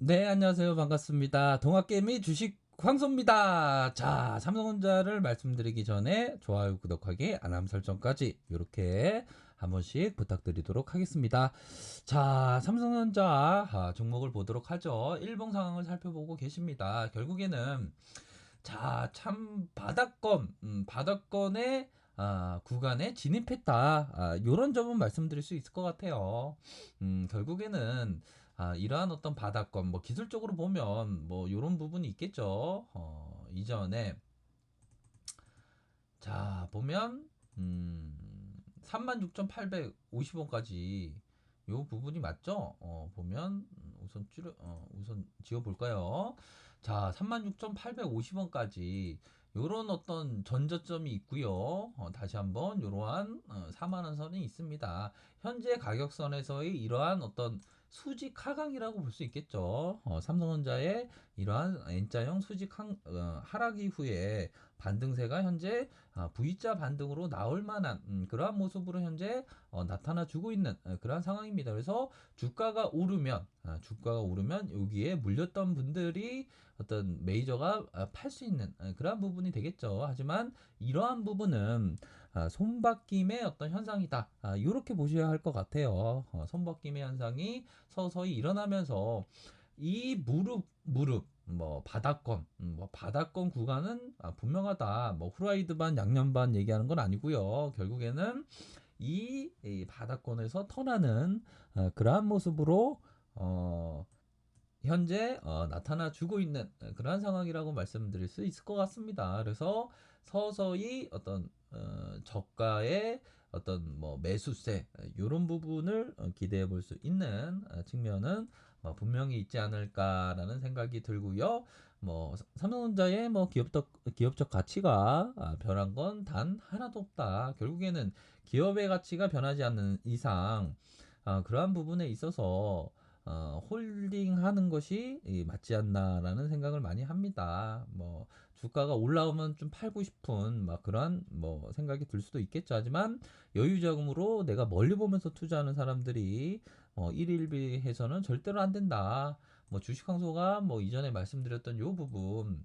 네, 안녕하세요. 반갑습니다. 동학개미 주식 황소입니다. 자, 삼성전자를 말씀드리기 전에 좋아요, 구독하기, 알람 설정까지 이렇게 한 번씩 부탁드리도록 하겠습니다. 자, 삼성전자 종목을 보도록 하죠. 일봉 상황을 살펴보고 계십니다. 결국에는 자, 참 바닥권의 구간에 진입했다. 요런 점은 말씀드릴 수 있을 것 같아요. 결국에는 이러한 어떤 바닥권, 뭐 기술적으로 보면 뭐 요런 부분이 있겠죠. 이전에 자, 보면 36,850원까지 요 부분이 맞죠? 보면 우선 지워 볼까요? 자, 36,850원까지 요런 어떤 전저점이 있고요. 다시 한번 요러한 4만 원 선이 있습니다. 현재 가격선에서의 이러한 어떤 수직 하강이라고 볼 수 있겠죠. 삼성전자의 이러한 N자형 수직 하락 이후에 반등세가 현재 V자 반등으로 나올 만한 그러한 모습으로 현재 나타나 주고 있는 그러한 상황입니다. 그래서 주가가 오르면 여기에 물렸던 분들이 어떤 메이저가 팔 수 있는 그러한 부분이 되겠죠. 하지만 이러한 부분은 손바뀜의 어떤 현상이다. 이렇게 보셔야 할 것 같아요. 손바뀜의 현상이 서서히 일어나면서 이 무릎 뭐 바닥권 구간은 분명하다. 뭐 후라이드 반 양념 반 얘기하는 건 아니고요. 결국에는 이 바닥권에서 턴하는 그러한 모습으로 현재 나타나 주고 있는 그러한 상황이라고 말씀드릴 수 있을 것 같습니다. 그래서 서서히 어떤 저가의 어떤 뭐 매수세 이런 부분을 기대해 볼 수 있는 측면은 분명히 있지 않을까라는 생각이 들고요. 뭐 삼성전자의 뭐 기업적 가치가 변한 건 단 하나도 없다. 결국에는 기업의 가치가 변하지 않는 이상 그러한 부분에 있어서 홀딩하는 것이 맞지 않나라는 생각을 많이 합니다. 뭐 주가가 올라오면 좀 팔고 싶은 막 그러한 뭐 생각이 들 수도 있겠죠. 하지만 여유 자금으로 내가 멀리 보면서 투자하는 사람들이 일일비해서는 절대로 안 된다. 뭐 주식 항소가 뭐 이전에 말씀드렸던 요 부분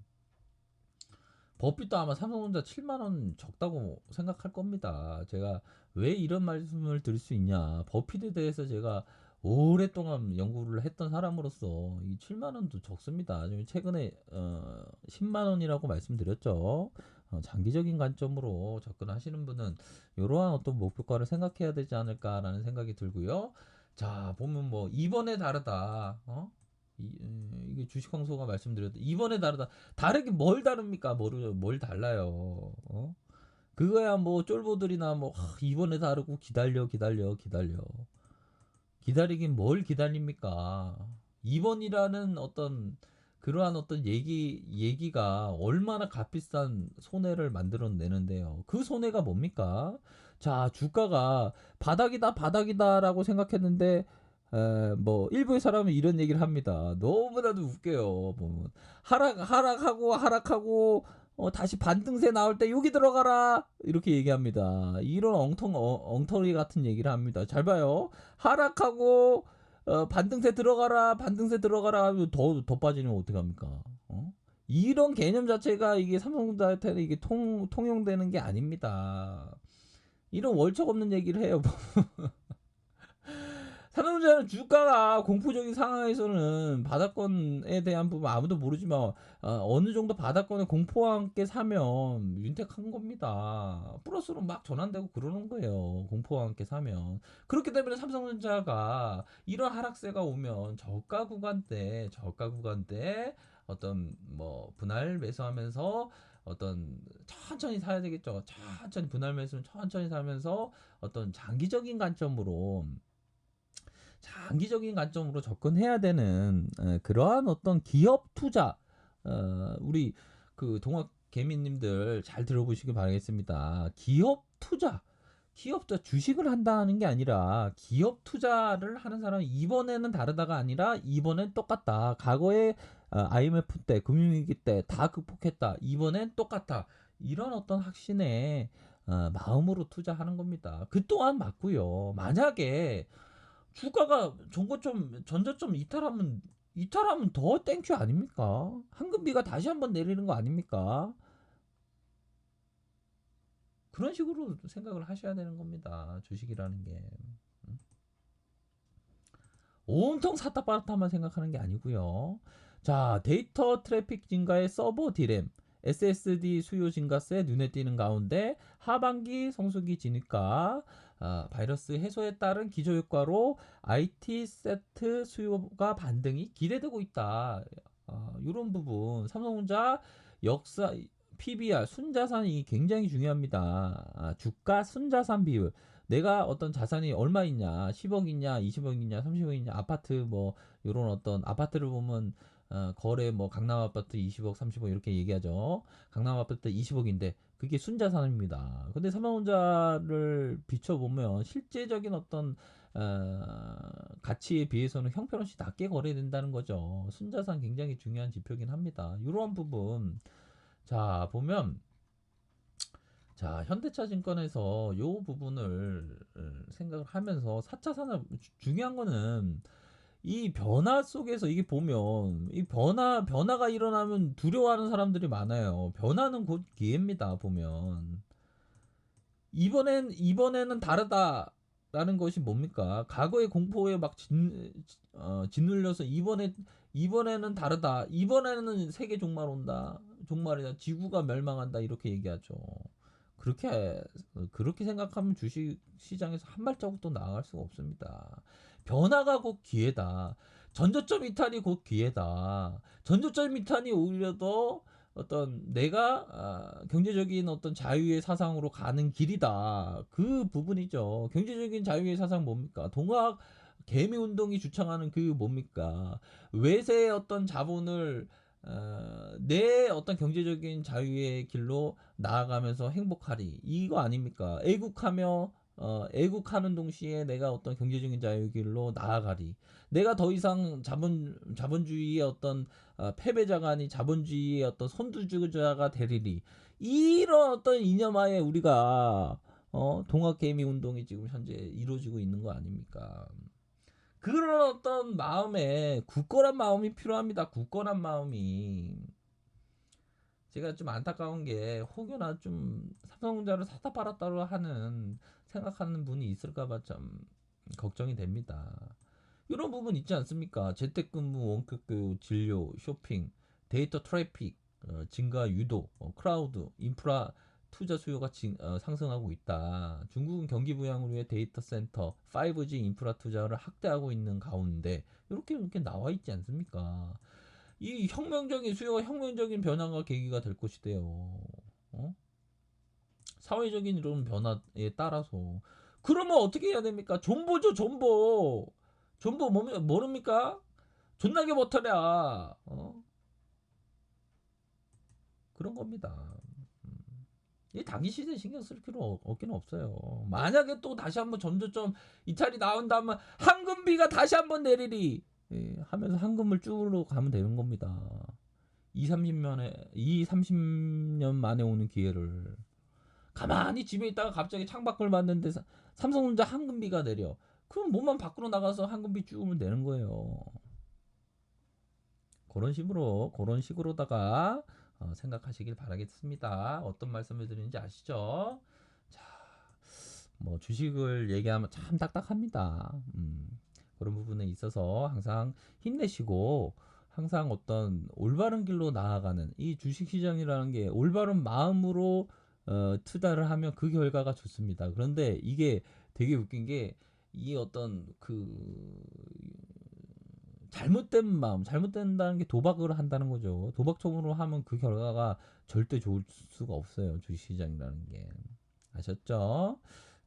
버핏도 아마 삼성전자 7만 원 적다고 생각할 겁니다. 제가 왜 이런 말씀을 드릴 수 있냐? 버핏에 대해서 제가 오랫동안 연구를 했던 사람으로서 이 7만 원도 적습니다. 최근에 10만 원이라고 말씀드렸죠. 장기적인 관점으로 접근하시는 분은 이러한 어떤 목표가를 생각해야 되지 않을까라는 생각이 들고요. 자, 보면 뭐 이번에 다르다. 이게 주식 황소가 말씀드렸던 이번에 다르다. 다르긴 뭘 다릅니까? 뭘 달라요. 그거야 뭐 쫄보들이나 뭐 이번에 다르고 기다려. 기다리긴 뭘 기다립니까? 이번이라는 어떤 그러한 어떤 얘기가 얼마나 값비싼 손해를 만들어내는데요. 그 손해가 뭡니까? 자, 주가가 바닥이다라고 생각했는데 뭐 일부의 사람은 이런 얘기를 합니다. 너무나도 웃겨요. 보면 하락하고 다시 반등세 나올 때 여기 들어가라 이렇게 얘기합니다. 이런 엉터리 같은 얘기를 합니다. 잘 봐요. 하락하고 반등세 들어가라 하면 더 빠지면 어떡합니까? 이런 개념 자체가 이게 삼성전자한테는 이게 통용되는 게 아닙니다. 이런 월척 없는 얘기를 해요. 삼성전자는 주가가 공포적인 상황에서는 바닥권에 대한 부분 아무도 모르지만 어느 정도 바닥권에 공포와 함께 사면 윤택한 겁니다. 플러스로 막 전환되고 그러는 거예요. 공포와 함께 사면. 그렇기 때문에 삼성전자가 이런 하락세가 오면 저가 구간 때 어떤 뭐 분할 매수하면서 어떤 천천히 사야 되겠죠. 천천히 분할 매수는 천천히 사면서 어떤 장기적인 관점으로 접근해야 되는 그러한 어떤 기업 투자 우리 그 동학 개미님들 잘 들어보시기 바라겠습니다. 기업 투자 주식을 한다는 게 아니라 기업 투자를 하는 사람은 이번에는 다르다가 아니라 이번엔 똑같다. 과거에 IMF 때 금융위기 때 다 극복했다. 이번엔 똑같다. 이런 어떤 확신에 마음으로 투자하는 겁니다. 그 또한 맞고요. 만약에 주가가 전저점 이탈하면 이탈하면 더 땡큐 아닙니까? 황금비가 다시 한번 내리는 거 아닙니까? 그런 식으로 생각을 하셔야 되는 겁니다. 주식이라는 게. 온통 샀다 팔았다만 생각하는 게 아니고요. 자, 데이터 트래픽 증가에 서버 디램, SSD 수요 증가세 눈에 띄는 가운데 하반기 성수기 진입과 바이러스 해소에 따른 기저효과로 IT 세트 수요가 반등이 기대되고 있다. 이런 부분 삼성전자 역사 PBR 순자산이 굉장히 중요합니다. 주가 순자산 비율 내가 어떤 자산이 얼마 있냐 10억 있냐 20억 있냐 30억 있냐 아파트 뭐 이런 어떤 아파트를 보면 거래 뭐 강남 아파트 20억 30억 이렇게 얘기하죠. 강남 아파트 20억인데 그게 순자산입니다. 근데 삼성전자를 비춰보면 실제적인 어떤 가치에 비해서는 형편없이 낮게 거래된다는 거죠. 순자산 굉장히 중요한 지표긴 합니다. 이러한 부분 자 보면 자, 현대차증권에서 요 부분을 생각을 하면서 4차 산업 중요한 거는 이 변화 속에서 이게 보면 이 변화가 일어나면 두려워하는 사람들이 많아요. 변화는 곧 기회입니다. 보면 이번에는 다르다라는 것이 뭡니까? 과거의 공포에 막 짓눌려서 이번에는 다르다. 이번에는 세계 종말 온다. 종말이다. 지구가 멸망한다. 이렇게 얘기하죠. 그렇게 그렇게 생각하면 주식 시장에서 한 발자국도 나아갈 수가 없습니다. 변화가 곧 기회다. 전저점 이탈이 곧 기회다. 전저점 이탈이 오히려 더 어떤 내가 경제적인 어떤 자유의 사상으로 가는 길이다. 그 부분이죠. 경제적인 자유의 사상 뭡니까? 동학 개미 운동이 주창하는 그 뭡니까? 외세의 어떤 자본을 내 어떤 경제적인 자유의 길로 나아가면서 행복하리 이거 아닙니까? 애국하는 동시에 내가 어떤 경제적인 자유의 길로 나아가리. 내가 더 이상 자본주의의 어떤 패배자가 아닌 자본주의의 어떤 선두주자가 되리리. 이런 어떤 이념하에 우리가 동학개미 운동이 지금 현재 이루어지고 있는 거 아닙니까? 그런 어떤 마음에 굳건한 마음이 필요합니다. 굳건한 마음이. 제가 좀 안타까운 게 혹여나 좀 삼성전자를 사다 팔았다고 하는 생각하는 분이 있을까봐 좀 걱정이 됩니다. 이런 부분 있지 않습니까? 재택근무, 원격교육, 진료, 쇼핑, 데이터 트래픽 증가 유도, 크라우드, 인프라 투자 수요가 상승하고 있다. 중국은 경기 부양을 위해 데이터 센터, 5G 인프라 투자를 확대하고 있는 가운데 이렇게 나와 있지 않습니까? 이 혁명적인 수요가 혁명적인 변화가 계기가 될 것이대요. 사회적인 이런 변화에 따라서 그러면 어떻게 해야 됩니까? 존버죠, 존버. 존버 모릅니까? 존나게 버텨라. 그런 겁니다. 이 단기 시대에 신경 쓸 필요 없긴 없어요. 만약에 또 다시 한번 전저점 이탈이 나온다면 황금비가 다시 한번 내리리 하면서 황금을 쭈르러 가면 되는 겁니다. 30년 만에 오는 기회를 가만히 집에 있다가 갑자기 창밖을 봤는데 삼성전자 황금비가 내려. 그럼 몸만 밖으로 나가서 황금비 쭈우면 되는 거예요. 그런 식으로다가 생각하시길 바라겠습니다. 어떤 말씀을 드리는지 아시죠? 자, 뭐 주식을 얘기하면 참 딱딱합니다. 그런 부분에 있어서 항상 힘내시고 항상 어떤 올바른 길로 나아가는 이 주식 시장이라는 게 올바른 마음으로 투자를 하면 그 결과가 좋습니다. 그런데 이게 되게 웃긴 게 이 어떤 그 잘못된 마음, 잘못된다는 게 도박을 한다는 거죠. 도박적으로 하면 그 결과가 절대 좋을 수가 없어요. 주식시장이라는 게. 아셨죠?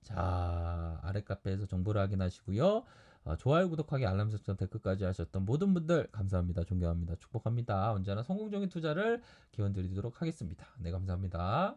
자, 아래 카페에서 정보를 확인하시고요. 좋아요, 구독하기, 알람 설정, 댓글까지 하셨던 모든 분들 감사합니다. 존경합니다. 축복합니다. 언제나 성공적인 투자를 기원 드리도록 하겠습니다. 네, 감사합니다.